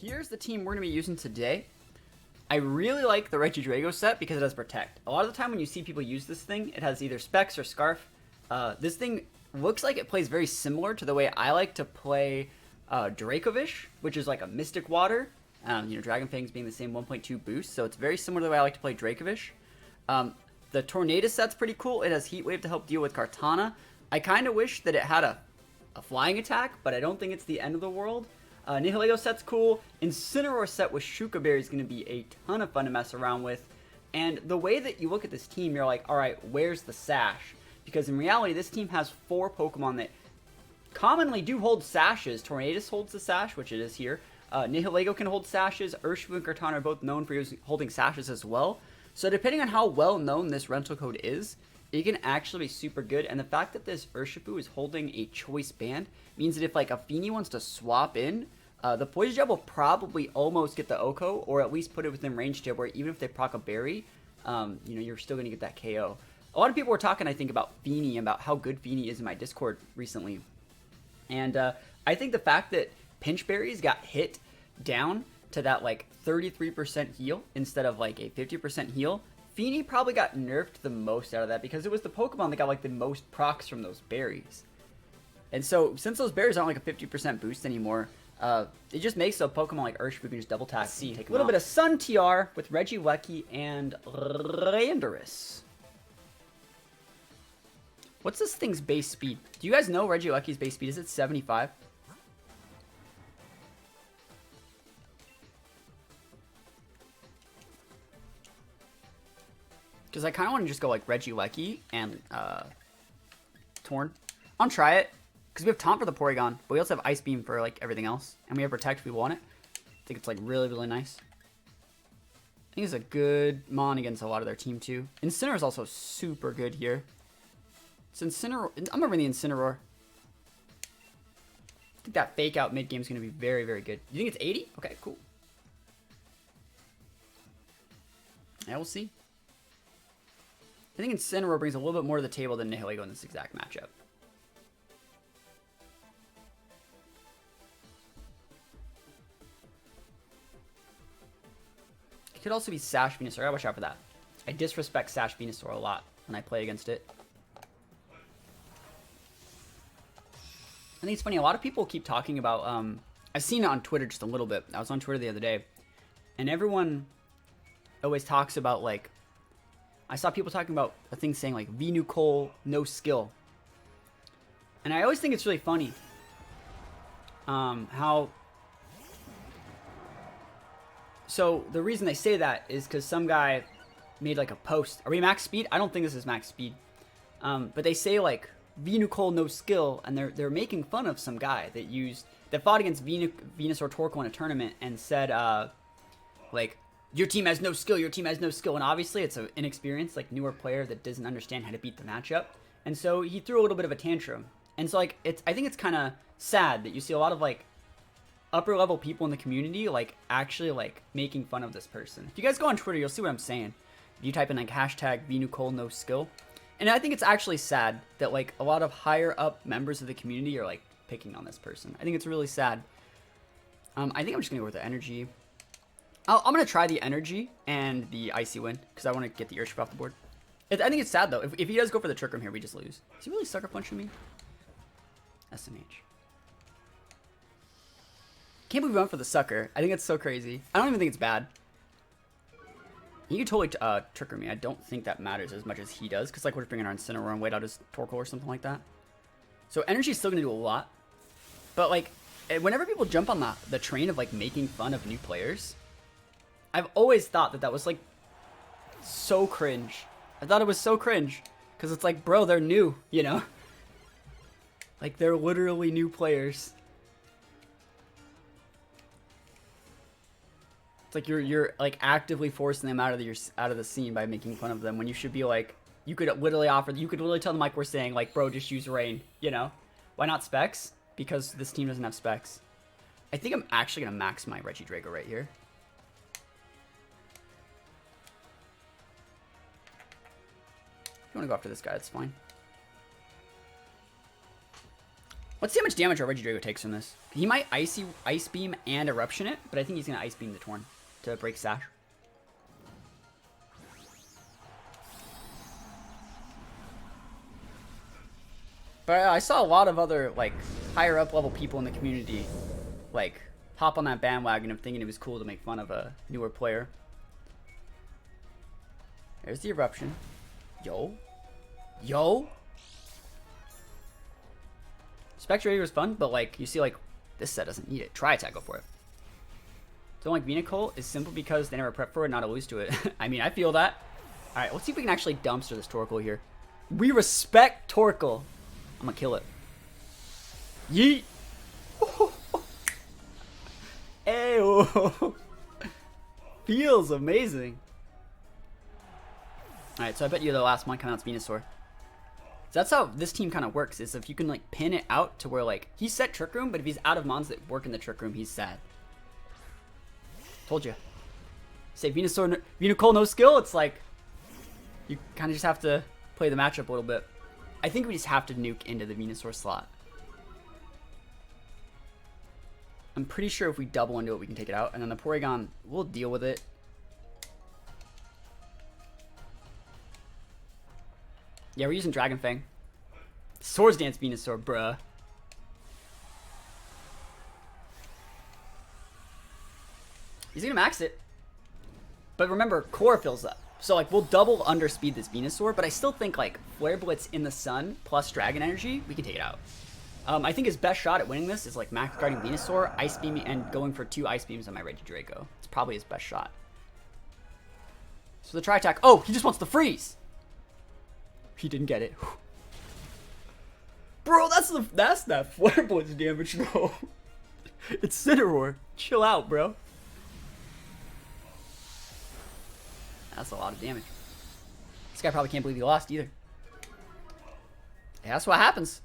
here's the team we're going to be using today. I really like the Regidrago set because it has Protect. A lot of the time when you see people use this thing, it has either Specs or Scarf. This thing looks like it plays very similar to the way I like to play Dracovish, which is like a Mystic Water. Dragon Fangs being the same 1.2 boost, so it's very similar to the way I like to play Dracovish. The Tornado set's pretty cool. It has Heat Wave to help deal with Kartana. I kind of wish that it had a flying attack, but I don't think it's the end of the world. Nihilego set's cool. Incineroar set with Shuka Berry is going to be a ton of fun to mess around with. And the way that you look at this team, you're like, alright, where's the Sash? Because in reality, this team has 4 Pokemon that commonly do hold Sashes. Tornadus holds the Sash, which it is here. Nihilego can hold Sashes. Urshifu and Kartana are both known for holding Sashes as well. So depending on how well known this rental code is, it can actually be super good. And the fact that this Urshifu is holding a choice band means that if like a Feeny wants to swap in, the Poison Jab will probably almost get the Oko, or at least put it within range to where even if they proc a Berry, you're still going to get that KO. A lot of people were talking, I think, about Feeny, about how good Feeny is in my Discord recently. And I think the fact that Pinch Berries got hit down to that like 33% heal instead of like a 50% heal, Feeny probably got nerfed the most out of that because it was the Pokemon that got like the most procs from those berries. And so since those berries aren't like a 50% boost anymore, it just makes a Pokemon like Urshifu can just double tap and take a little bit of Sun TR with Regieleki and Randorus. What's this thing's base speed? Do you guys know Regieleki's base speed? Is it 75? Because I kind of want to just go like Regieleki and Torn. I'll try it. Because we have Taunt for the Porygon, but we also have Ice Beam for like everything else. And we have Protect if we want it. I think it's like really, really nice. I think it's a good Mon against a lot of their team too. Incineroar is also super good here. It's Incineroar. I'm going to bring the Incineroar. I think that fake out mid game is going to be very, very good. You think it's 80? Okay, cool. Yeah, we'll see. I think Incineroar brings a little bit more to the table than Nihilego in this exact matchup. It could also be Sash Venusaur. I gotta watch out for that. I disrespect Sash Venusaur a lot when I play against it. I think it's funny, a lot of people keep talking about, I've seen it on Twitter just a little bit. I was on Twitter the other day, and everyone always talks about, like, I saw people talking about a thing saying, like, Venu Cole, no skill. And I always think it's really funny how... So, the reason they say that is because some guy made, like, a post. Are we max speed? I don't think this is max speed. But they say, like, Venu Cole, no skill, and they're making fun of some guy that fought against Venusaur Torkoal in a tournament and said, like, your team has no skill, your team has no skill. And obviously it's an inexperienced, like, newer player that doesn't understand how to beat the matchup. And so he threw a little bit of a tantrum. And so, like, I think it's kind of sad that you see a lot of, like, upper level people in the community, like, actually, like, making fun of this person. If you guys go on Twitter, you'll see what I'm saying. If you type in, like, hashtag Venu Cole, no skill. And I think it's actually sad that, like, a lot of higher up members of the community are, like, picking on this person. I think it's really sad. I think I'm just going to go with the energy. I'm going to try the energy and the Icy Wind because I want to get the Urshifu off the board. I think it's sad, though. If he does go for the Trick Room here, we just lose. Is he really Sucker Punching me? SMH. Can't believe we went for the Sucker. I think it's so crazy. I don't even think it's bad. You can totally Trick Room me. I don't think that matters as much as he does because, like, we're just bringing our Incineroar and wait out his Torkoal or something like that. So energy is still going to do a lot. But, like, whenever people jump on the train of, like, making fun of new players... I've always thought that was, like, so cringe. I thought it was so cringe. Because it's like, bro, they're new, you know? Like, they're literally new players. It's like you're like, actively forcing them out of the scene by making fun of them when you should be, like, you could literally tell them, like we're saying, like, bro, just use Rain, you know? Why not Specs? Because this team doesn't have Specs. I think I'm actually going to max my Regidrago right here. If you want to go after this guy, that's fine. Let's see how much damage our Regidrago takes from this. He might Ice Beam and Eruption it, but I think he's going to Ice Beam the Torn to break Sash. But I saw a lot of other, like, higher up level people in the community, like, hop on that bandwagon of thinking it was cool to make fun of a newer player. There's the Eruption. Yo. Yo. Spectrator was fun, but like you see, like this set doesn't need it. Try attack, go for it. Don't like Venucle is simple because they never prep for it, not lose to it. I mean, I feel that. All right, let's see if we can actually dumpster this Torkoal here. We respect Torkoal. I'm gonna kill it. Yeet. Ayo. Feels amazing. All right, so I bet you the last one coming out is Venusaur. So that's how this team kind of works, is if you can like pin it out to where like he's set Trick Room, but if he's out of mons that work in the Trick Room, he's sad. Told you. Say Venusaur, Venucle no skill, it's like you kind of just have to play the matchup a little bit. I think we just have to nuke into the Venusaur slot. I'm pretty sure if we double into it, we can take it out, and then the Porygon, we'll deal with it. Yeah, we're using Dragon Fang. Swords Dance Venusaur, bruh. He's gonna max it. But remember, Core fills up. So, like, we'll double underspeed this Venusaur, but I still think, like, Flare Blitz in the sun plus Dragon Energy, we can take it out. I think his best shot at winning this is, like, max guarding Venusaur, Ice Beaming, and going for 2 Ice Beams on my Regidrago. It's probably his best shot. So the Tri-Attack. Oh, he just wants to freeze! He didn't get it. Bro, that's that Flare Blitz damage though. It's Incineroar. Chill out, bro. That's a lot of damage. This guy probably can't believe he lost either. Yeah, that's what happens.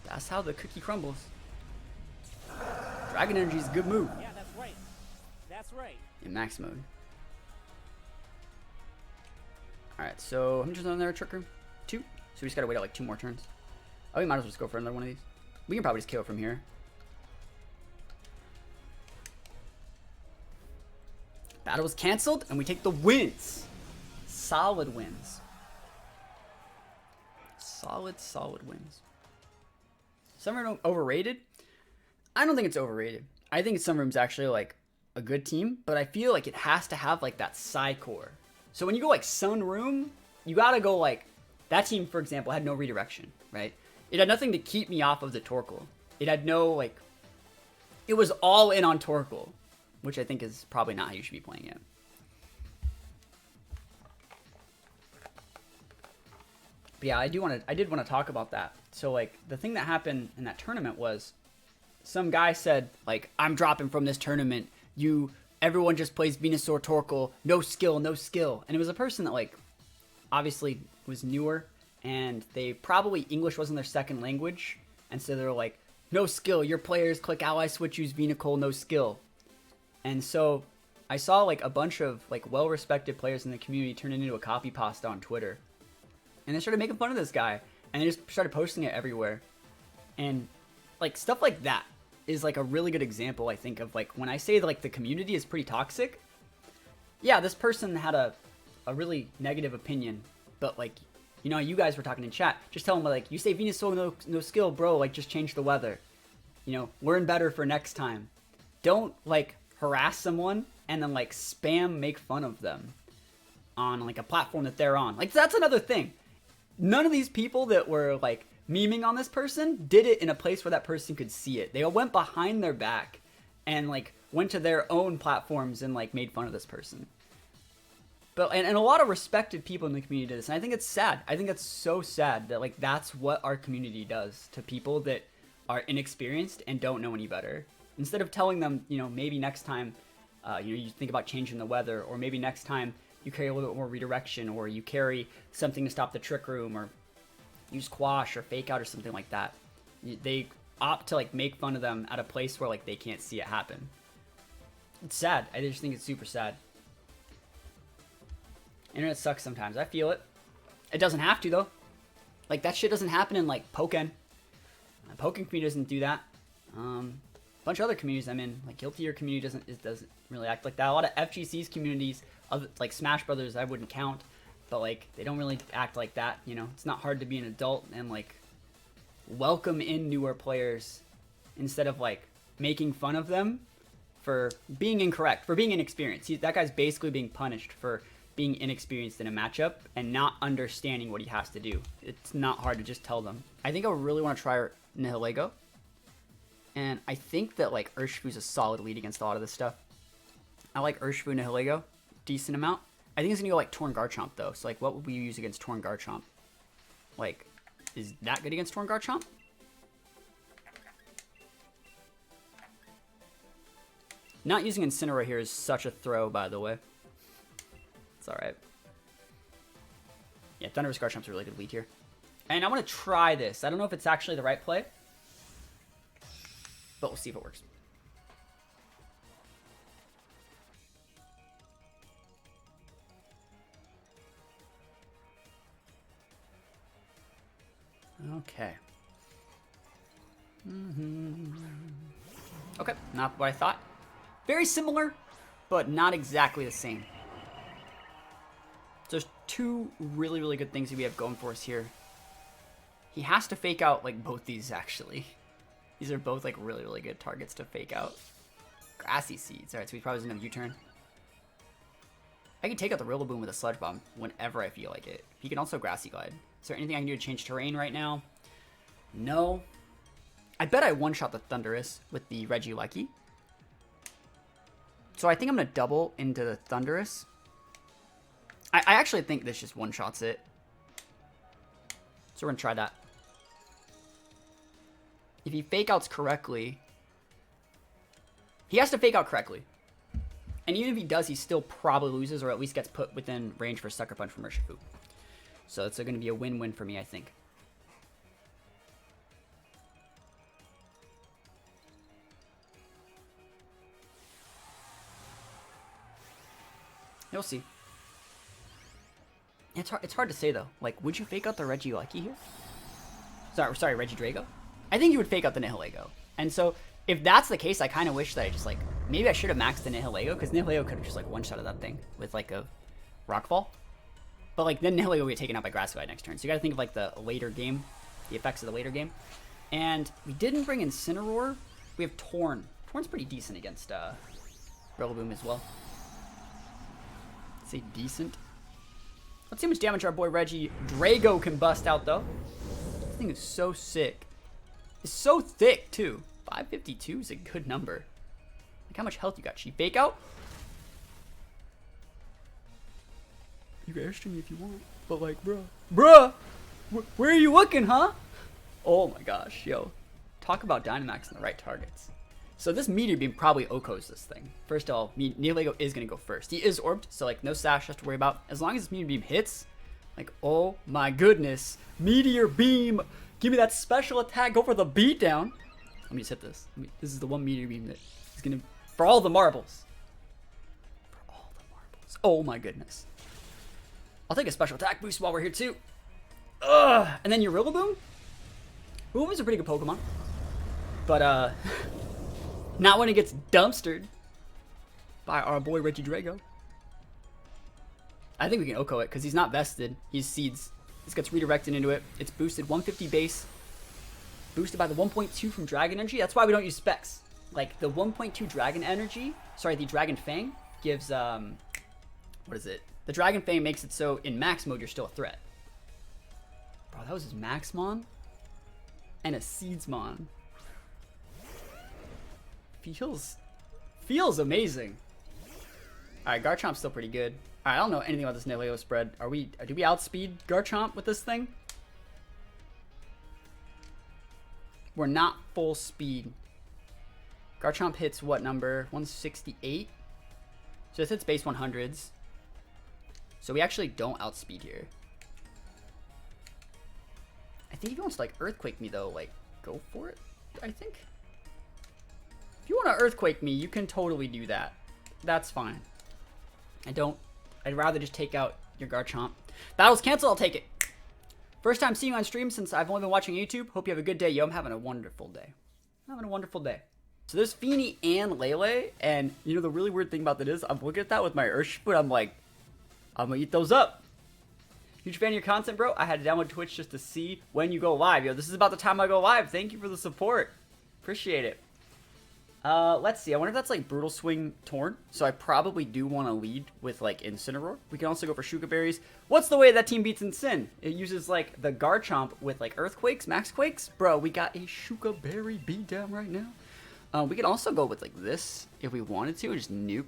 That's how the cookie crumbles. Dragon Energy is a good move. Yeah, that's right. That's right. In max mode. Alright, so how much is on there? Trick Room? 2? So we just gotta wait out like 2 more turns. Oh, we might as well just go for another one of these. We can probably just kill it from here. Battle was cancelled, and we take the wins. Solid wins. Solid wins. Sunroom overrated? I don't think it's overrated. I think Sunroom's actually like a good team, but I feel like it has to have like that Psy core. So when you go like Sunroom, you gotta go like, that team, for example, had no redirection, right? It had nothing to keep me off of the Torkoal. It had no, like, it was all in on Torkoal, which I think is probably not how you should be playing it. But yeah, I did want to talk about that. So like, the thing that happened in that tournament was, some guy said, like, I'm dropping from this tournament. Everyone just plays Venusaur Torkoal, no skill, no skill. And it was a person that, like, obviously was newer, and they probably, English wasn't their second language, and so they were like, no skill, your players click ally switch, use Venucle, no skill. And so I saw like a bunch of like well-respected players in the community turn it into a copy pasta on Twitter. And they started making fun of this guy, and they just started posting it everywhere. And like stuff like that is like a really good example, I think, of like when I say that, like, the community is pretty toxic. Yeah, this person had a really negative opinion, but like, you know, you guys were talking in chat, just tell them like, you say Venusaur no skill, bro, like just change the weather. You know, learn better for next time. Don't like harass someone and then like spam make fun of them on like a platform that they're on. Like, that's another thing. None of these people that were like memeing on this person did it in a place where that person could see it. They all went behind their back and like went to their own platforms and like made fun of this person. But and a lot of respected people in the community did this, and I think it's sad. I think it's so sad that like that's what our community does to people that are inexperienced and don't know any better. Instead of telling them, you know, maybe next time, you know, you think about changing the weather, or maybe next time you carry a little bit more redirection, or you carry something to stop the Trick Room, or use Quash or Fake Out or something like that. They opt to like make fun of them at a place where like they can't see it happen. It's sad. I just think it's super sad. Internet sucks sometimes. I feel it. It doesn't have to though. Like, that shit doesn't happen in like Pokken. Poking community doesn't do that. A bunch of other communities I'm in, like Guilty Gear community doesn't really act like that. A lot of FGC's communities, of like Smash Brothers, I wouldn't count, but like they don't really act like that. You know, it's not hard to be an adult and like welcome in newer players instead of like making fun of them for being incorrect, for being inexperienced. That guy's basically being punished for being inexperienced in a matchup and not understanding what he has to do. It's not hard to just tell them. I think I really want to try Nihilego. And I think that like Urshifu's a solid lead against a lot of this stuff. I like Urshifu Nihilego, decent amount. I think it's gonna go like Torn Garchomp though. So like what would we use against Torn Garchomp? Like, is that good against Torn Garchomp? Not using Incineroar here is such a throw, by the way. It's alright. Yeah, Thunderous Garchomp's a really good lead here. And I want to try this. I don't know if it's actually the right play, but we'll see if it works. Okay. Okay, not what I thought. Very similar, but not exactly the same. So there's two really, really good things that we have going for us here. He has to fake out like both these actually. These are both like really, really good targets to fake out. Grassy Seeds. Alright, so he probably doesn't have U-turn. I can take out the Rillaboom with a Sludge Bomb whenever I feel like it. He can also Grassy Glide. Is there anything I can do to change terrain right now? No. I bet I one-shot the Thundurus with the Regieleki. So I think I'm going to double into the Thundurus. I actually think this just one-shots it. So we're going to try that. If he fake outs correctly, he has to fake out correctly. And even if he does, he still probably loses or at least gets put within range for Sucker Punch from Urshifu. So it's going to be a win-win for me, I think. You'll see. It's hard to say though. Like, would you fake out the Regieleki here? Sorry, Regidrago? I think you would fake out the Nihilego. And so, if that's the case, I kind of wish that I just like, maybe I should have maxed the Nihilego, because Nihilego could have just like one-shotted that thing with like a Rockfall. But like, then Nihilego will get taken out by Grass Glide next turn. So you gotta think of like the later game, the effects of the later game. And we didn't bring Incineroar. We have Torn. Torn's pretty decent against Rillaboom as well. I'd say decent. Let's see how much damage our boy Regidrago can bust out though. This thing is so sick. It's so thick too. 552 is a good number. Like how much health you got? She fake out? You can airstream me if you want. But like, bruh, where are you looking, huh? Oh my gosh, yo. Talk about Dynamax and the right targets. So this Meteor Beam probably OHKOs this thing. First of all, Nihilego is going to go first. He is orbed, so like no sash has to worry about. As long as this Meteor Beam hits, like, oh my goodness. Meteor Beam! Give me that special attack, go for the beatdown. Let me just hit this. This is the one Meteor Beam that is going to... For all the marbles. For all the marbles. Oh my goodness. I'll take a special attack boost while we're here too. Ugh! And then your Rillaboom? Rillaboom's a pretty good Pokemon. But, not when it gets dumpstered by our boy Regidrago. I think we can OHKO it because he's not vested. He's Seeds. This gets redirected into it. It's boosted 150 base. Boosted by the 1.2 from Dragon Energy. That's why we don't use specs. Like the 1.2 Dragon Energy, sorry, the Dragon Fang gives, what is it? The Dragon Fang makes it so in max mode you're still a threat. Bro, that was his Maxmon and a Seedsmon. Feels amazing. Alright, Garchomp's still pretty good. Alright, I don't know anything about this Nihilego spread. Do we outspeed Garchomp with this thing? We're not full speed. Garchomp hits what number? 168? So this hits base 100s. So we actually don't outspeed here. I think if he wants to like Earthquake me though, like go for it, I think. If you want to Earthquake me, you can totally do that. That's fine. I'd rather just take out your Garchomp. Battle's canceled, I'll take it. First time seeing you on stream since I've only been watching YouTube. Hope you have a good day. Yo, I'm having a wonderful day. I'm having a wonderful day. So there's Feeny and Lele, and you know the really weird thing about that is I'm looking at that with my Urshifu, I'm like, I'm gonna eat those up. Huge fan of your content, bro. I had to download Twitch just to see when you go live. Yo, this is about the time I go live. Thank you for the support. Appreciate it. Let's see. I wonder if that's like Brutal Swing Torn. So I probably do want to lead with like Incineroar. We can also go for Shuka Berries. What's the way that team beats Incin? It uses like the Garchomp with like Earthquakes, Max Quakes. Bro, we got a Shuka Berry beatdown right now. We can also go with like this if we wanted to and just nuke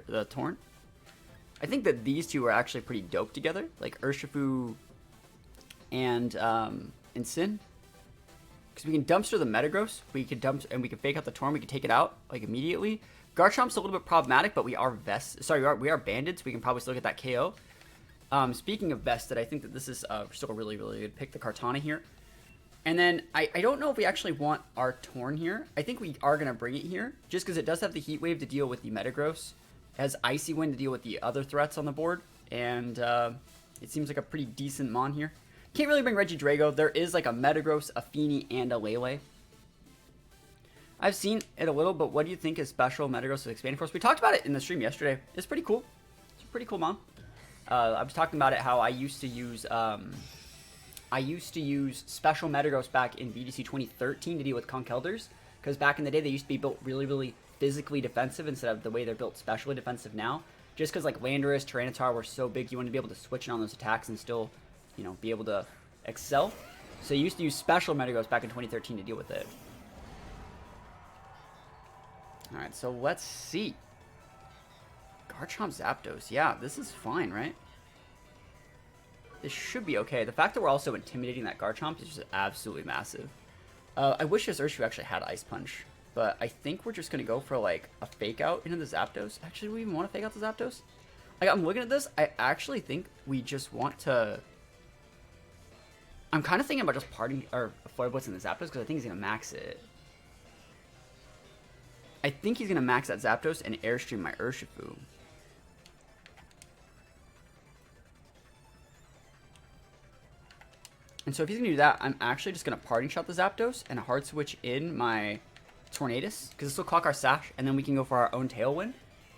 the Torn. I think that these two are actually pretty dope together, like Urshifu and Incin. Because we can dumpster the Metagross, we can fake out the Torn, we can take it out like immediately. Garchomp's a little bit problematic, but we are we are banded, so we can probably still get that KO. Speaking of vested, I think that this is still a really, really good pick, the Kartana here. And then I don't know if we actually want our Torn here. I think we are gonna bring it here, just because it does have the Heat Wave to deal with the Metagross. It has Icy Wind to deal with the other threats on the board, and it seems like a pretty decent mon here. Can't really bring Regidrago. There is like a Metagross, a Feeny, and a Lele. I've seen it a little, but what do you think is special Metagross with Expanding Force? We talked about it in the stream yesterday. It's pretty cool. It's a pretty cool mon. I was talking about it how I used to use special Metagross back in VGC 2013 to deal with Conkelders, because back in the day they used to be built really, really physically defensive instead of the way they're built specially defensive now. Just because like Landorus, Tyranitar were so big, you want to be able to switch on those attacks and still, you know, be able to excel. So you used to use special Metagross back in 2013 to deal with it. Alright, so let's see. Garchomp Zapdos. Yeah, this is fine, right? This should be okay. The fact that we're also intimidating that Garchomp is just absolutely massive. I wish this Urshifu actually had Ice Punch, but I think we're just going to go for like a fake out into the Zapdos. Actually, do we even want to fake out the Zapdos? Like, I'm looking at this. I actually think we just want to... I'm kind of thinking about just parting or Flare Blitz in the Zapdos because I think he's going to max it. I think he's going to max that Zapdos and Airstream my Urshifu. And so if he's going to do that, I'm actually just going to Parting Shot the Zapdos and Hard Switch in my Tornadus, because this will clock our Sash, and then we can go for our own Tailwind.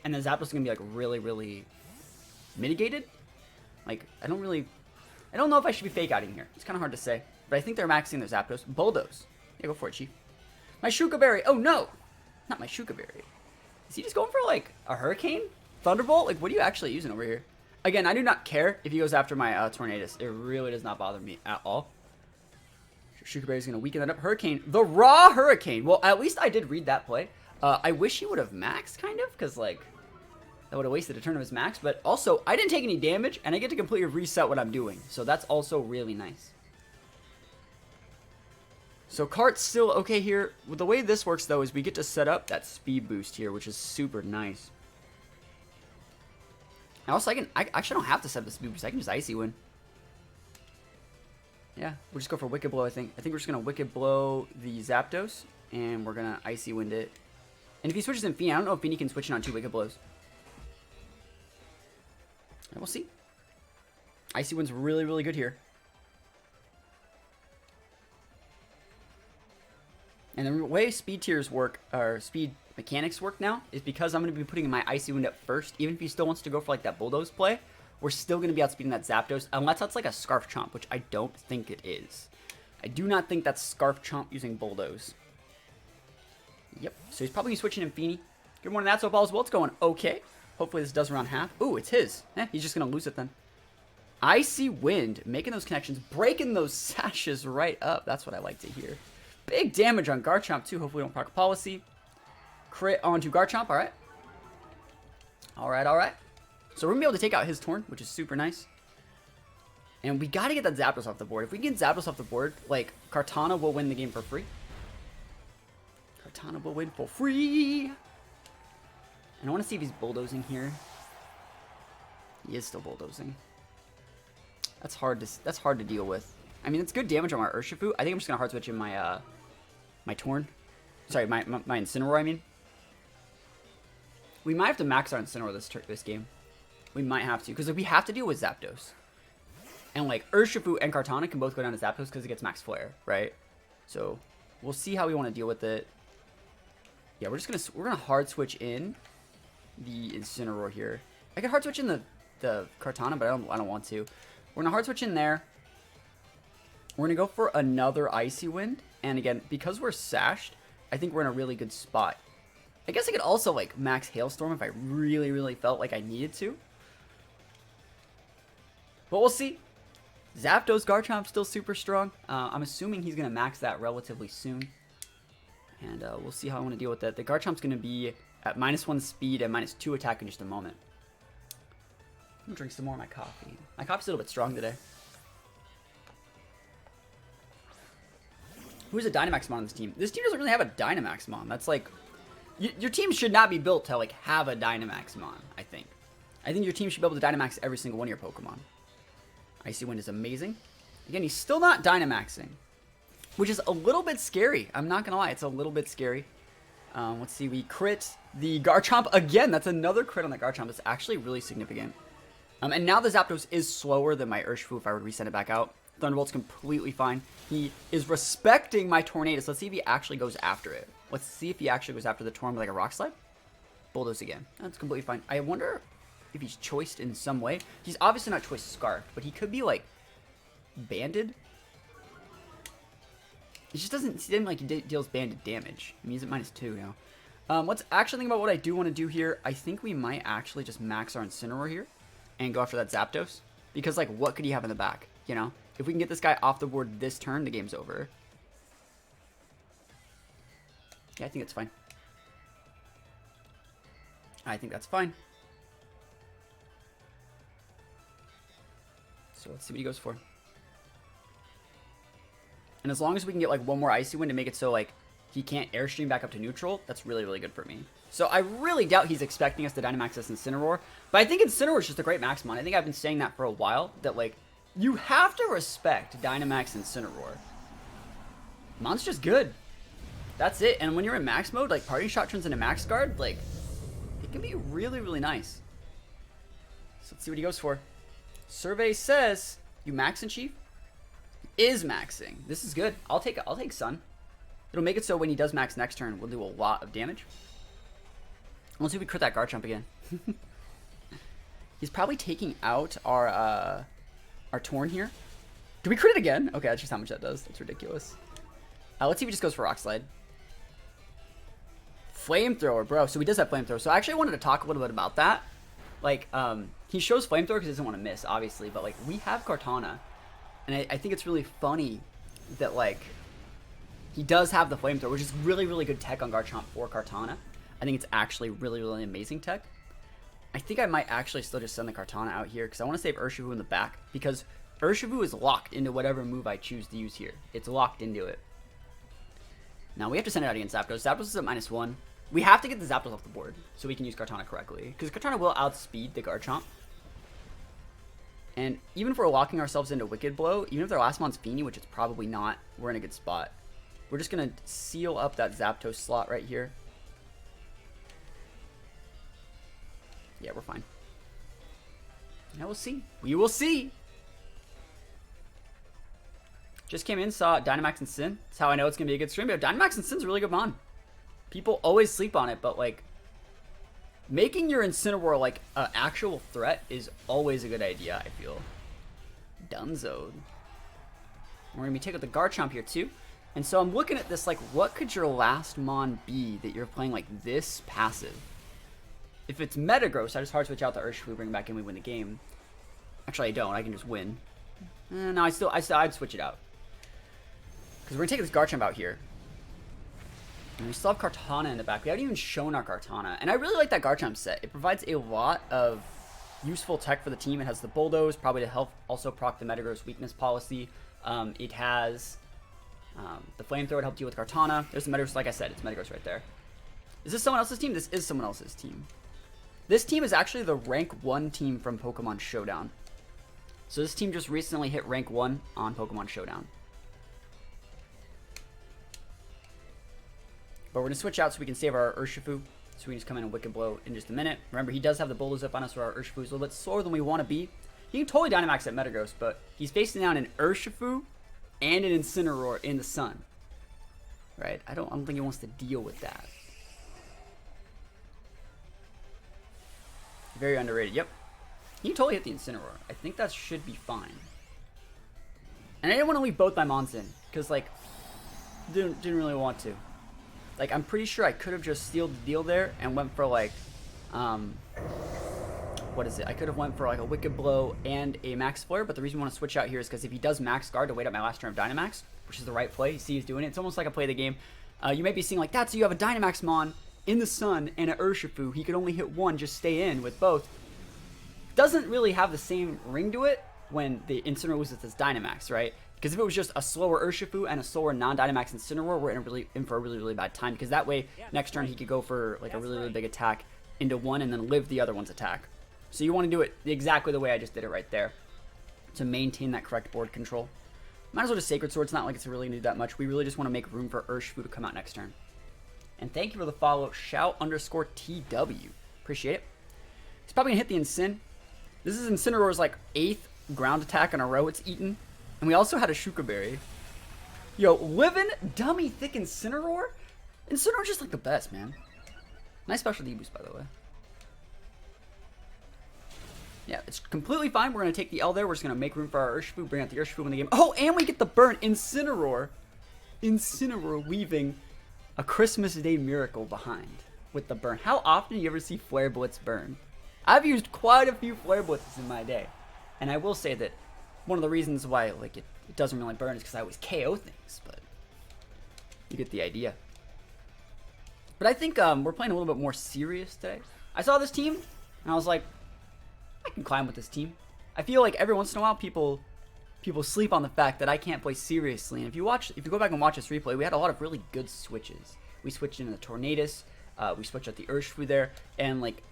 And the Zapdos is going to be like really, really mitigated. Like, I don't know if I should be fake outing here. It's kind of hard to say. But I think they're maxing their Zapdos. Bulldoze. Yeah, go for it, Chief. My Shuka Berry. Oh, no. Not my Shuka Berry. Is he just going for, like, a Hurricane? Thunderbolt? Like, what are you actually using over here? Again, I do not care if he goes after my Tornadus. It really does not bother me at all. Shuka Berry is going to weaken that up. Hurricane. The raw Hurricane. Well, at least I did read that play. I wish he would have maxed, kind of, because, like, that would have wasted a turn of his max. But also, I didn't take any damage, and I get to completely reset what I'm doing. So that's also really nice. So Cart's still okay here. Well, the way this works, though, is we get to set up that speed boost here, which is super nice. And also, I actually don't have to set up the speed boost. I can just Icy Wind. Yeah, we'll just go for Wicked Blow, I think. I think we're just going to Wicked Blow the Zapdos, and we're going to Icy Wind it. And if he switches in Feeny, I don't know if Feeny can switch in on 2 Wicked Blows. And we'll see. Icy Wind's really, really good here. And the way speed tiers work, or speed mechanics work now, is because I'm going to be putting my Icy Wind up first. Even if he still wants to go for like that Bulldoze play, we're still going to be outspeeding that Zapdos, unless that's like a Scarf Chomp, which I don't think it is. I do not think that's Scarf Chomp using Bulldoze. Yep, so he's probably switching in Feeny. Good morning, that's all as well. It's going okay. Hopefully this does around half. Ooh, it's his. He's just going to lose it then. Icy Wind, making those connections, breaking those sashes right up. That's what I like to hear. Big damage on Garchomp, too. Hopefully we don't proc policy. Crit onto Garchomp. All right. All right, all right. So we're going to be able to take out his Torn, which is super nice. And we got to get that Zapdos off the board. If we get Zapdos off the board, like, Kartana will win the game for free. Kartana will win for free. And I want to see if he's bulldozing here. He is still bulldozing. That's hard to deal with. I mean, it's good damage on my Urshifu. I think I'm just gonna hard switch in my my Torn. Sorry, my Incineroar. I mean, we might have to max our Incineroar this game. We might have to, because we have to deal with Zapdos. And like Urshifu and Kartana can both go down to Zapdos because it gets max flare, right? So we'll see how we want to deal with it. Yeah, we're gonna hard switch in the Incineroar here. I could hard switch in the Kartana, but I don't want to. We're gonna hard switch in there. We're gonna go for another Icy Wind, and again, because we're sashed, I think we're in a really good spot. I guess I could also like max Hailstorm if I really felt like I needed to. But we'll see. Zapdos Garchomp's still super strong. I'm assuming he's gonna max that relatively soon. And we'll see how I want to deal with that. The Garchomp's gonna be at -1 speed and -2 attack in just a moment. I'm gonna drink some more of my coffee. My coffee's a little bit strong today. Who's a Dynamax Mon on this team? This team doesn't really have a Dynamax Mon. That's like... your team should not be built to like have a Dynamax Mon, I think. I think your team should be able to Dynamax every single one of your Pokemon. Icy Wind is amazing. Again, he's still not Dynamaxing, which is a little bit scary. I'm not gonna lie, it's a little bit scary. Let's see, we crit the Garchomp again. That's another crit on the Garchomp. It's actually really significant. And now the Zapdos is slower than my Urshifu if I were to resend it back out. Thunderbolt's completely fine. He is respecting my Tornadus. Let's see if he actually goes after it. Let's see if he actually goes after the Torn with like a Rock Slide. Bulldoze again. That's completely fine. I wonder if he's choiced in some way. He's obviously not choiced Scarf, but he could be like banded. It just doesn't seem like he deals banded damage. I mean, he's at -2 now. Let's actually think about what I do want to do here. I think we might actually just max our Incineroar here and go after that Zapdos. Because, like, what could he have in the back? You know? If we can get this guy off the board this turn, the game's over. Yeah, I think it's fine. I think that's fine. So let's see what he goes for. And as long as we can get like one more Icy Wind to make it so like he can't Airstream back up to neutral, that's really good for me. So I really doubt he's expecting us to Dynamax this Incineroar. But I think Incineroar is just a great Maxmon. I think I've been saying that for a while, that like you have to respect Dynamax Incineroar. Mon's just good. That's it. And when you're in max mode, like Parting Shot turns into Max Guard, like it can be really nice. So let's see what he goes for. Survey says you max in Chief. Is maxing. This is good. I'll take Sun. It'll make it so when he does max next turn, we'll do a lot of damage. Let's see if we crit that Garchomp again. He's probably taking out our Torn here. Do we crit it again? Okay, that's just how much that does. That's ridiculous. Let's see if he just goes for Rock Slide. Flamethrower, bro. So he does have Flamethrower. So I actually wanted to talk a little bit about that. Like, he shows Flamethrower because he doesn't want to miss, obviously. But, like, we have Kartana. And I think it's really funny that, like, he does have the Flamethrower, which is really good tech on Garchomp for Kartana. I think it's actually really amazing tech. I think I might actually still just send the Kartana out here because I want to save Urshifu in the back. Because Urshifu is locked into whatever move I choose to use here. It's locked into it. Now, we have to send it out against Zapdos. Zapdos is at -1. We have to get the Zapdos off the board so we can use Kartana correctly. Because Kartana will outspeed the Garchomp. And even if we're locking ourselves into Wicked Blow, even if their last mon's Feeny, which it's probably not, we're in a good spot. We're just going to seal up that Zapdos slot right here. Yeah, we're fine. Now we'll see. We will see. Just came in, saw Dynamax and Sin. That's how I know it's going to be a good stream. But Dynamax and Sin's a really good mon. People always sleep on it, but like, making your Incineroar like an actual threat is always a good idea, I feel. Dunzoed. We're going to be taking the Garchomp here too. And so I'm looking at this like, what could your last mon be that you're playing like this passive? If it's Metagross, I just hard switch out the Urshifu, bring it back in, we win the game. Actually, I don't. I can just win. No, I'd switch it out. Because we're going to take this Garchomp out here. And we still have Kartana in the back. We haven't even shown our Kartana. And I really like that Garchomp set. It provides a lot of useful tech for the team. It has the Bulldoze, probably to help also proc the Metagross weakness policy. It has the Flamethrower to help deal with Kartana. There's the Metagross, like I said, it's Metagross right there. Is this someone else's team? This is someone else's team. This team is actually the rank 1 team from Pokemon Showdown. So this team just recently hit rank 1 on Pokemon Showdown. But we're going to switch out so we can save our Urshifu. So we can just come in and Wicked Blow in just a minute. Remember, he does have the Bulldoze up on us, so our Urshifu is a little bit slower than we want to be. He can totally Dynamax at Metagross, but he's facing down an Urshifu and an Incineroar in the sun. Right? I don't think he wants to deal with that. Very underrated. Yep. He can totally hit the Incineroar. I think that should be fine. And I didn't want to leave both my Mons in, because, like, didn't really want to. Like, I'm pretty sure I could have just sealed the deal there and went for, like, what is it? I could have went for, like, a Wicked Blow and a Max Flare, but the reason I want to switch out here is because if he does Max Guard to wait out my last turn of Dynamax, which is the right play, you see he's doing it. It's almost like a play of the game. You might be seeing, like, that's so you have a Dynamax Mon in the sun and an Urshifu. He could only hit one, just stay in with both. Doesn't really have the same ring to it when the Incineroar loses its Dynamax, right? Because if it was just a slower Urshifu and a slower non-Dynamax Incineroar, we're in for a really, really bad time. Because that way, next turn he could go for like a really, really big attack into one and then live the other one's attack. So you want to do it exactly the way I just did it right there to maintain that correct board control. Might as well just Sacred Sword. It's not like it's really going to do that much. We really just want to make room for Urshifu to come out next turn. And thank you for the follow, shout_TW. Appreciate it. He's probably going to hit the Incin. This is Incineroar's like 8th ground attack in a row it's eaten. And we also had a Shuka Berry. Yo, living dummy thick Incineroar? Incineroar's just like the best, man. Nice special D boost, by the way. Yeah, it's completely fine. We're going to take the L there. We're just going to make room for our Urshifu, bring out the Urshifu in the game. Oh, and we get the burn. Incineroar leaving a Christmas Day miracle behind with the burn. How often do you ever see Flare Blitz burn? I've used quite a few Flare Blitzes in my day. And I will say that one of the reasons why like it doesn't really burn is because I always KO things, but you get the idea. But I think we're playing a little bit more serious today. I saw this team, and I was like, I can climb with this team. I feel like every once in a while people sleep on the fact that I can't play seriously. And if you go back and watch this replay, we had a lot of really good switches. We switched into the Tornadus, we switched out the Urshifu there, and like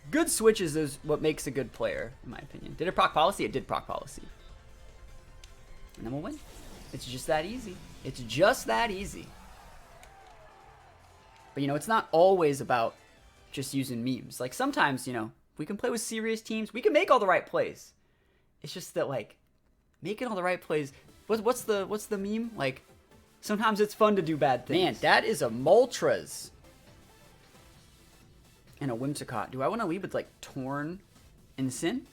good switches is what makes a good player, in my opinion. Did it proc policy? It did proc policy. And then we'll win. It's just that easy. It's just that easy. But, you know, it's not always about just using memes. Like, sometimes, you know, we can play with serious teams. We can make all the right plays. It's just that, like, making all the right plays... What's the meme? Like, sometimes it's fun to do bad things. Man, that is a Moltres. And a Whimsicott. Do I want to lead with, like, Torn and Sin?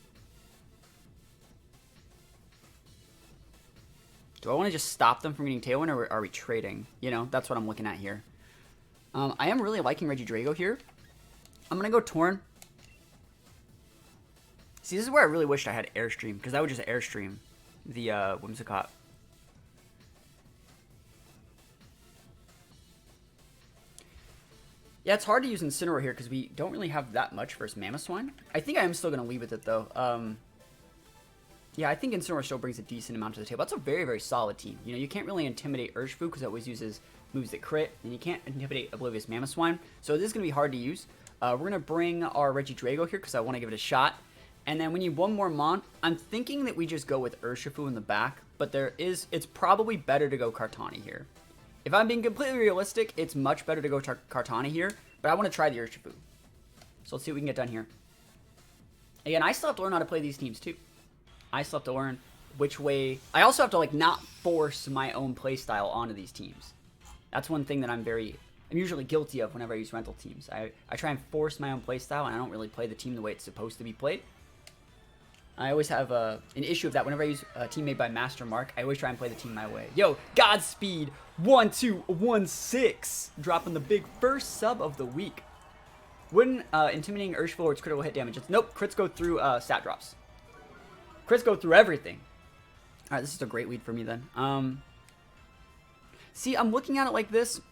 Do I want to just stop them from getting Tailwind, or are we trading? You know, that's what I'm looking at here. I am really liking Regidrago here. I'm going to go Torn. See, this is where I really wished I had Airstream, because I would just Airstream the Whimsicott. Yeah, it's hard to use Incineroar here, because we don't really have that much versus Mamoswine. I think I am still going to leave with it, though. Yeah, I think Incineroar still brings a decent amount to the table. That's a very, very solid team. You know, you can't really intimidate Urshifu because it always uses moves that crit, and you can't intimidate Oblivious Mamoswine. So this is going to be hard to use. We're going to bring our Regidrago here because I want to give it a shot. And then we need one more Mon. I'm thinking that we just go with Urshifu in the back, but it's probably better to go Kartani here. If I'm being completely realistic, it's much better to go Kartani here, but I want to try the Urshifu. So let's see what we can get done here. Again, I still have to learn how to play these teams too. I still have to learn which way... I also have to, like, not force my own playstyle onto these teams. That's one thing that I'm usually guilty of whenever I use rental teams. I try and force my own playstyle, and I don't really play the team the way it's supposed to be played. I always have an issue of that. Whenever I use a team made by Master Mark, I always try and play the team my way. Yo, Godspeed 1216, dropping the big first sub of the week. When intimidating Urshifu or its critical hit damage, nope, crits go through stat drops. Crits go through everything. All right, this is a great lead for me then. See, I'm looking at it like this.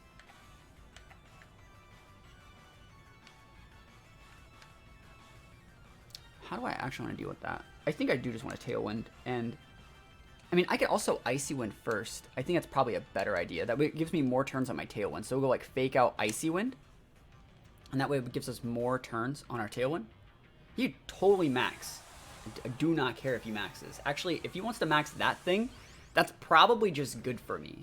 How do I actually want to deal with that? I think I do just want to Tailwind. And, I mean, I could also Icy Wind first. I think that's probably a better idea. That way it gives me more turns on my Tailwind. So we'll go, like, fake out Icy Wind. And that way it gives us more turns on our Tailwind. You totally max. I do not care if he maxes. Actually, if he wants to max that thing, that's probably just good for me.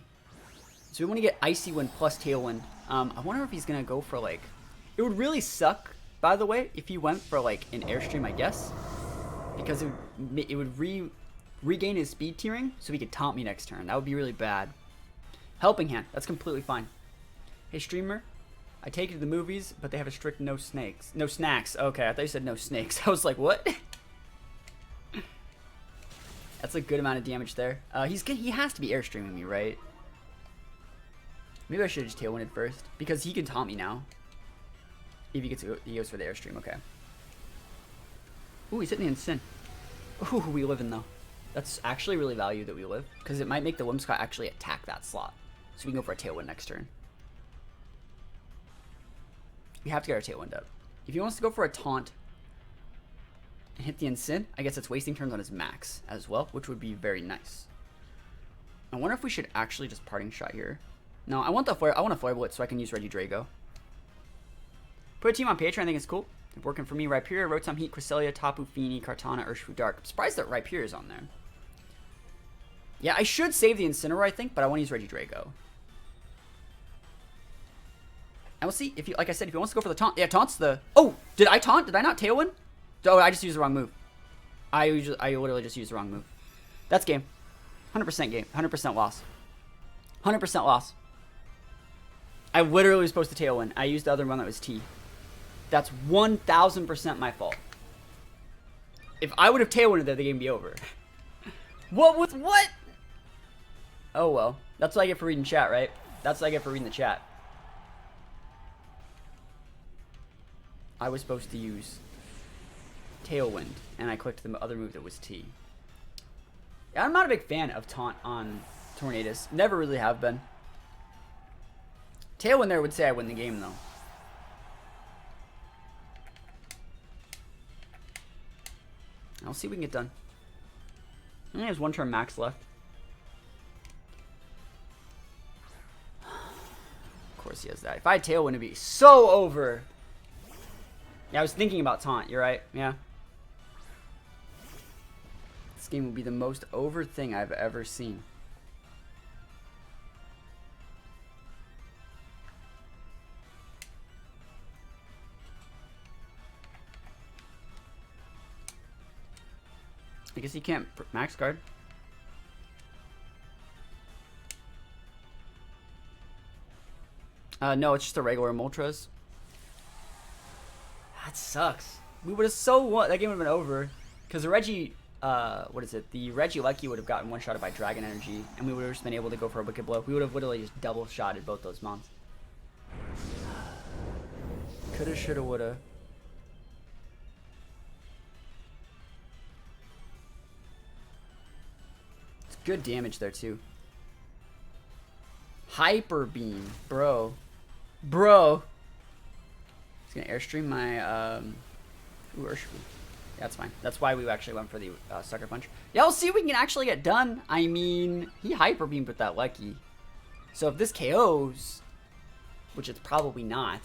So we want to get Icy Wind plus Tailwind. I wonder if he's going to go for, like... It would really suck, by the way, if he went for, like, an Airstream, I guess. because it would regain his speed tiering, so he could taunt me next turn. That would be really bad. Helping Hand, that's completely fine. Hey streamer, I take you to the movies, but they have a strict no snacks. Okay, I thought you said no snakes. I was like, what? That's a good amount of damage there. He has to be airstreaming me, right? Maybe I should have just tailwinded first, because he can taunt me now. If he goes for the airstream, okay. Ooh, he's hitting the Incin. Ooh, we live in though. That's actually really value that we live, because it might make the Whimsicott actually attack that slot. So we can go for a tailwind next turn. We have to get our tailwind up. If he wants to go for a taunt and hit the Incin, I guess it's wasting turns on his max as well, which would be very nice. I wonder if we should actually just parting shot here. No, I want the flare. I want a flare blitz so I can use Regidrago. Put a team on Patreon. I think it's cool. It's working for me. Rhyperior, Rotom Heat, Cresselia, Tapu Fini, Kartana, Urshifu Dark. I'm surprised that Rhyperior is on there. Yeah, I should save the Incineroar, I think, but I want to use Regidrago. And we'll see if you, like I said, if he wants to go for the taunt. Yeah, taunt's the. Oh, did I taunt? Did I not tailwind? Oh, I just used the wrong move. I literally just used the wrong move. That's game. 100% game. 100% loss. 100% loss. I literally was supposed to tailwind. I used the other one that was T. That's 1000% my fault. If I would have tailwinded that, the game would be over. What? Oh well. That's what I get for reading chat, right? That's what I get for reading the chat. I was supposed to use Tailwind, and I clicked the other move that was T. Yeah, I'm not a big fan of taunt on Tornadus. Never really have been. Tailwind there would say I win the game, though. I'll see if we can get done. Only has one turn max left. Of course he has that. If I had Tailwind, it'd be so over. Yeah, I was thinking about taunt. You're right. Yeah. This game will be the most over thing I've ever seen. I guess he can't max guard. No, it's just a regular Moltres. That sucks. We would have so won. That game would have been over. Because the Reggie, what is it? The Regieleki would have gotten one-shotted by Dragon Energy. And we would have just been able to go for a Wicked Blow. We would have literally just double-shotted both those mons. Coulda, shoulda, woulda. It's good damage there, too. Hyper Beam. Bro. Bro. He's gonna airstream my ooh, Urshifu. Yeah, that's fine. That's why we actually went for the Sucker Punch. Yeah, we'll see if we can actually get done. I mean, he Hyper Beamed with that Lucky. So if this KOs, which it's probably not,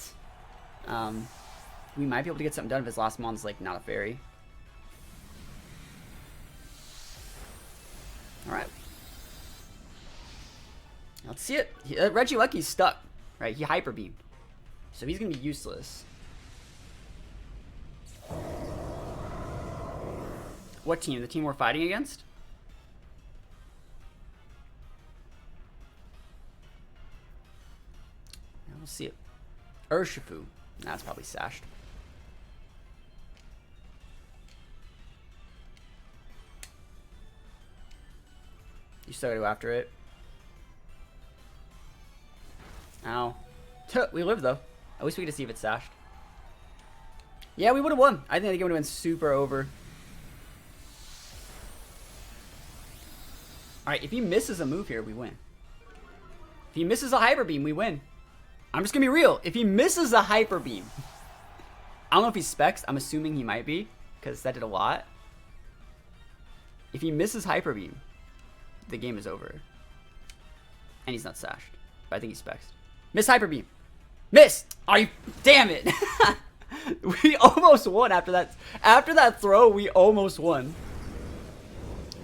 we might be able to get something done if his last mon's like not a fairy. Alright. Let's see it. Regieleki's stuck. Right? He Hyper Beamed. So he's gonna be useless. What team? The team we're fighting against? Yeah, we'll see it. Urshifu. That's probably sashed. You still gotta go after it. Ow. We live though. At least we get to see if it's sashed. Yeah, we would have won. I think the game would have been super over. Alright, if he misses a move here, we win. If he misses a Hyper Beam, we win. I'm just gonna be real. If he misses a Hyper Beam, I don't know if he's specs. I'm assuming he might be, because that did a lot. If he misses Hyper Beam, the game is over. And he's not sashed. But I think he's specs. Miss Hyper Beam. Miss! Are you? Damn it! We almost won after that. After that throw, we almost won.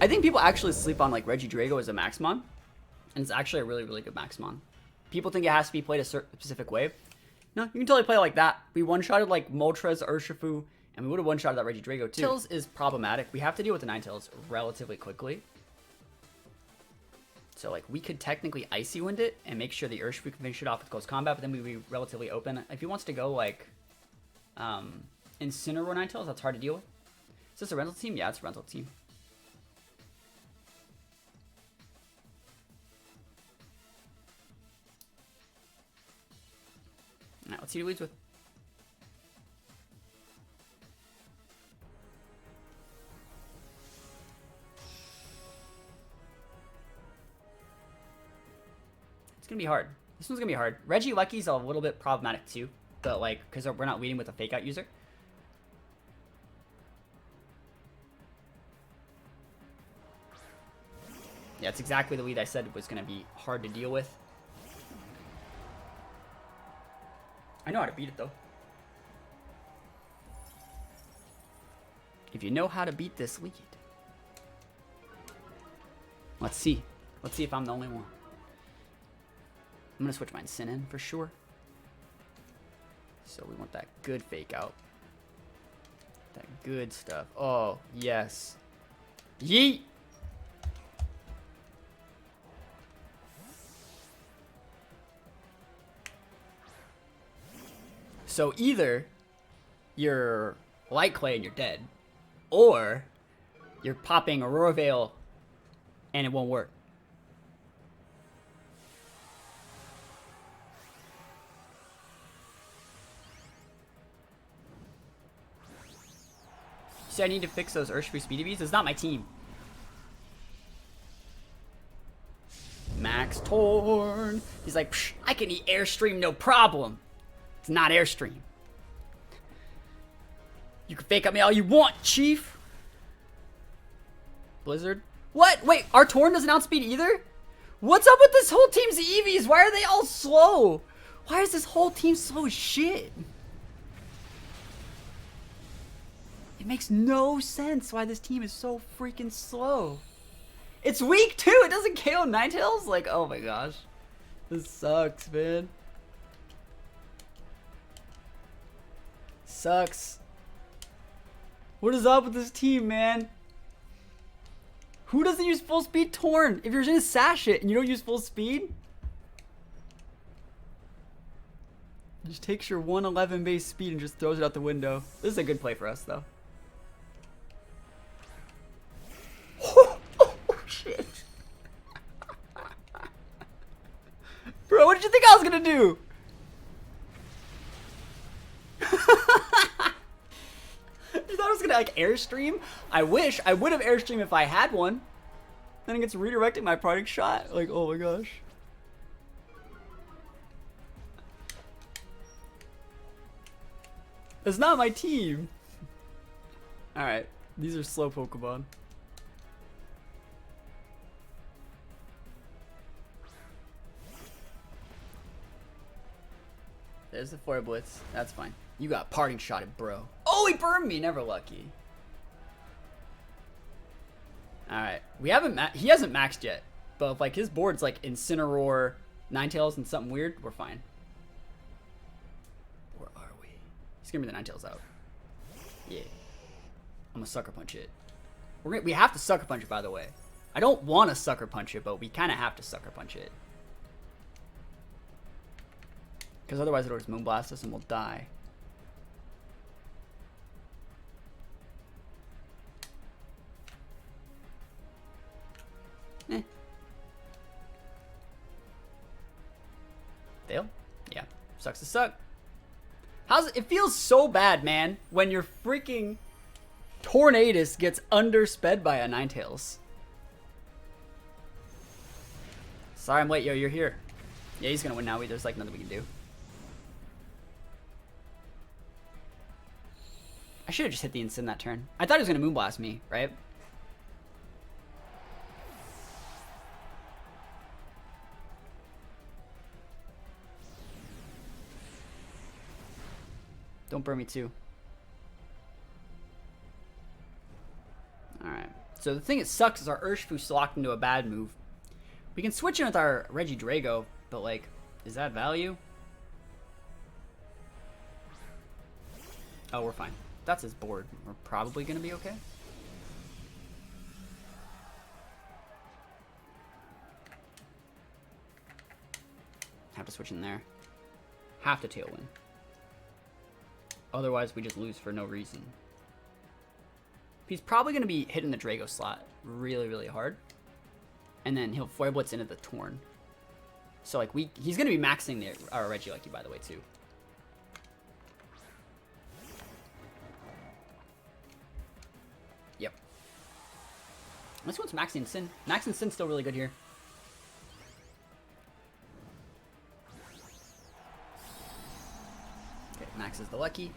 I think people actually sleep on like Regidrago as a Maxmon, and it's actually a really, really good Maxmon. People think it has to be played a specific way. No, you can totally play it like that. We one-shotted like Moltres, Urshifu, And we would have one-shotted that Regidrago too. Tails is problematic. We have to deal with the Ninetales relatively quickly. So, like, we could technically Icy Wind it and make sure the Urshifu can finish it off with close combat, but then we'd be relatively open. If he wants to go, like, Incineroar Ninetales, that's hard to deal with. Is this a rental team? Yeah, it's a rental team. Alright, let's see who he leads with. It's gonna be hard. This one's gonna be hard. Regieleki's a little bit problematic too, but like, because we're not leading with a fake out user. Yeah, it's exactly the lead I said was gonna be hard to deal with. I know how to beat it though. If you know how to beat this lead. Let's see. Let's see if I'm the only one. I'm gonna switch my Incin in for sure. So we want that good fake out. That good stuff. Oh, yes. Yeet! So either you're Light Clay and you're dead, or you're popping Aurora Veil and it won't work. See, I need to fix those Urshifu Speedy Bees. It's not my team. Max Torn. He's like, psh, I can eat Airstream, no problem. It's not Airstream. You can fake out me all you want, Chief. Blizzard. What? Wait, our Torn doesn't outspeed either? What's up with this whole team's EVs? Why are they all slow? Why is this whole team slow as shit? It makes no sense why this team is so freaking slow. It's weak too. It doesn't KO Ninetales. Like, oh my gosh. This sucks, man. Sucks. What is up with this team, man? Who doesn't use full speed Torn? If you're gonna sash it and you don't use full speed, just takes your 111 base speed and just throws it out the window. This is a good play for us, though. Oh, shit. Bro, what did you think I was gonna do? You thought I was gonna like Airstream? I wish I would have Airstream if I had one. Then it gets redirecting my product shot. Like, oh my gosh. It's not my team. Alright, these are slow Pokemon. There's the Foil Blitz. That's fine. You got parting shotted, bro. Oh, he burned me. Never lucky. Alright. We haven't he hasn't maxed yet. But if like his board's like Incineroar, Ninetales, and something weird, we're fine. Where are we? He's gonna be the Ninetales out. Yeah. I'm gonna Sucker Punch it. We have to Sucker Punch it, by the way. I don't want to Sucker Punch it, but we kind of have to Sucker Punch it. Because otherwise it'll just Moonblast us and we'll die. Eh. Fail? Yeah. Sucks to suck. It feels so bad, man, when your freaking Tornadus gets undersped by a Ninetales. Sorry I'm late, yo, you're here. Yeah, he's gonna win now. There's like nothing we can do. I should have just hit the Incin that turn. I thought he was gonna Moonblast me, right? Don't burn me too. Alright. So the thing that sucks is our Urshifu's locked into a bad move. We can switch in with our Regidrago, but like, is that value? Oh, we're fine. that's his board. We're probably gonna be okay. Have to switch in there. Have to tailwind. Otherwise, we just lose for no reason. He's probably going to be hitting the Drago slot really, really hard. And then he'll Foil Blitz into the Torn. So, like, he's going to be maxing our Regieleki, by the way, too. Yep. This one's maxing Sin. Maxing Sin's still really good here. Okay, maxes the Lucky.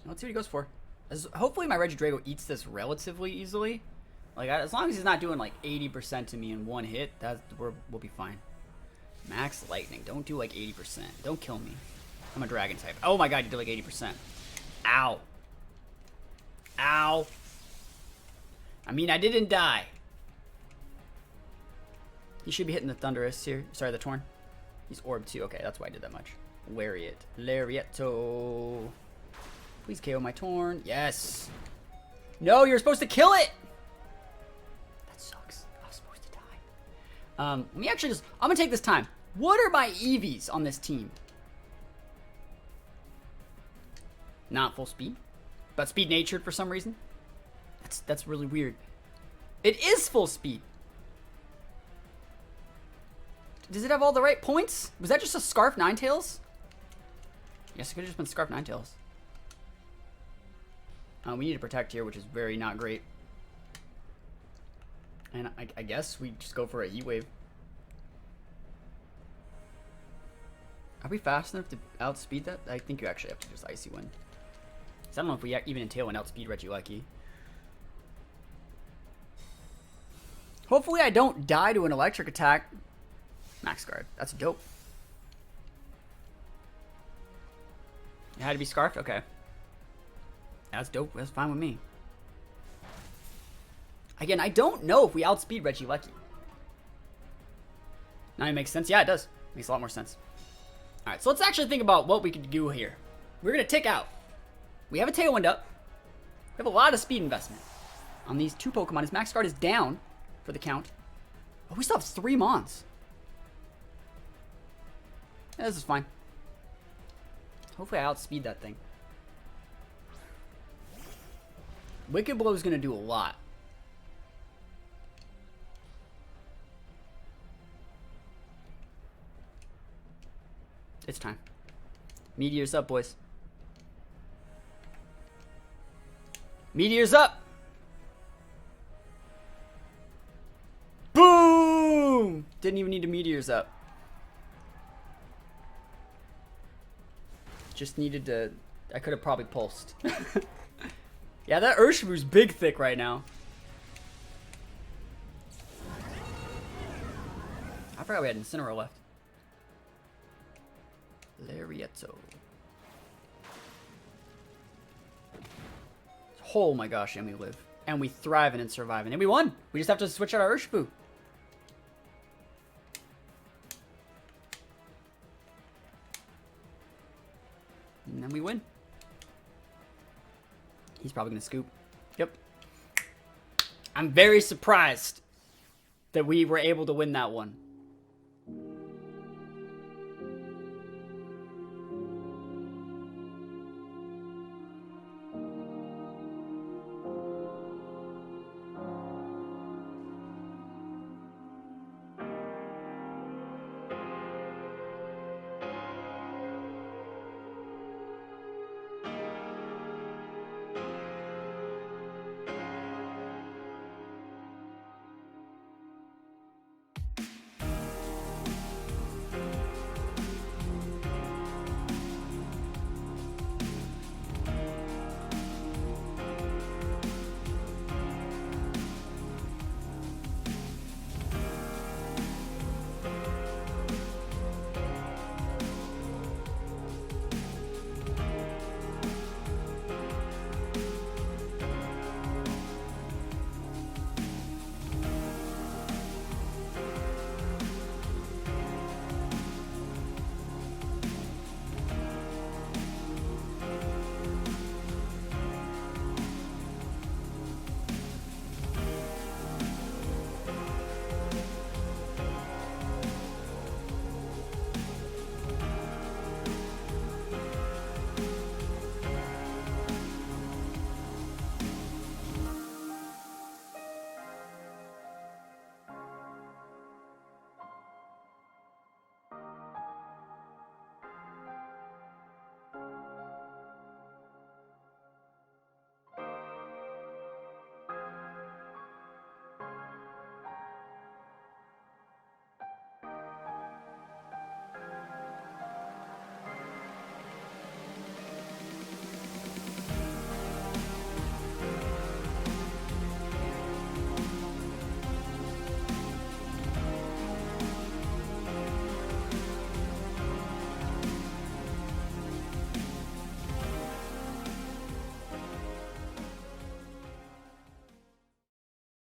Let's see what he goes for. Hopefully my Regidrago eats this relatively easily. Like, as long as he's not doing like 80% to me in one hit, we'll be fine. Max Lightning. Don't do like 80%. Don't kill me. I'm a Dragon type. Oh my god, you did like 80%. Ow. Ow. I mean, I didn't die. He should be hitting the Thunderous here. Sorry, the Torn. He's Orb too. Okay, that's why I did that much. Lariat. Lariato. Please KO my Torn. Yes. No, you're supposed to kill it. That sucks. I was supposed to die. Let me actually I'm going to take this time. What are my EVs on this team? Not full speed, but speed natured for some reason. That's really weird. It is full speed. Does it have all the right points? Was that just a Scarf Ninetales? Yes, it could have just been Scarf Ninetales. We need to protect here, which is very not great. And I guess we just go for a Heat Wave. Are we fast enough to outspeed that? I think you actually have to just Icy Wind. I don't know if we even in Tailwind outspeed Regieleki. Hopefully I don't die to an electric attack. Max Guard. That's dope. It had to be Scarfed? Okay. That's dope. That's fine with me. Again, I don't know if we outspeed Regieleki. Now it makes sense. Yeah, it does. Makes a lot more sense. Alright, so let's actually think about what we could do here. We're going to tick out. We have a Tailwind up. We have a lot of speed investment on these two Pokemon. His Max Guard is down for the count. Oh, we still have 3 Mons. Yeah, this is fine. Hopefully I outspeed that thing. Wicked Blow is going to do a lot. It's time. Meteor's up, boys. Meteor's up! Boom! Didn't even need to Meteor's up. Just needed to... I could have probably pulsed. Yeah, that Urshifu's big thick right now. I forgot we had Incineroar left. Lariato. Oh my gosh, and we live. And we thriving and surviving. And we won! We just have to switch out our Urshifu. And then we win. He's probably going to scoop. Yep. I'm very surprised that we were able to win that one.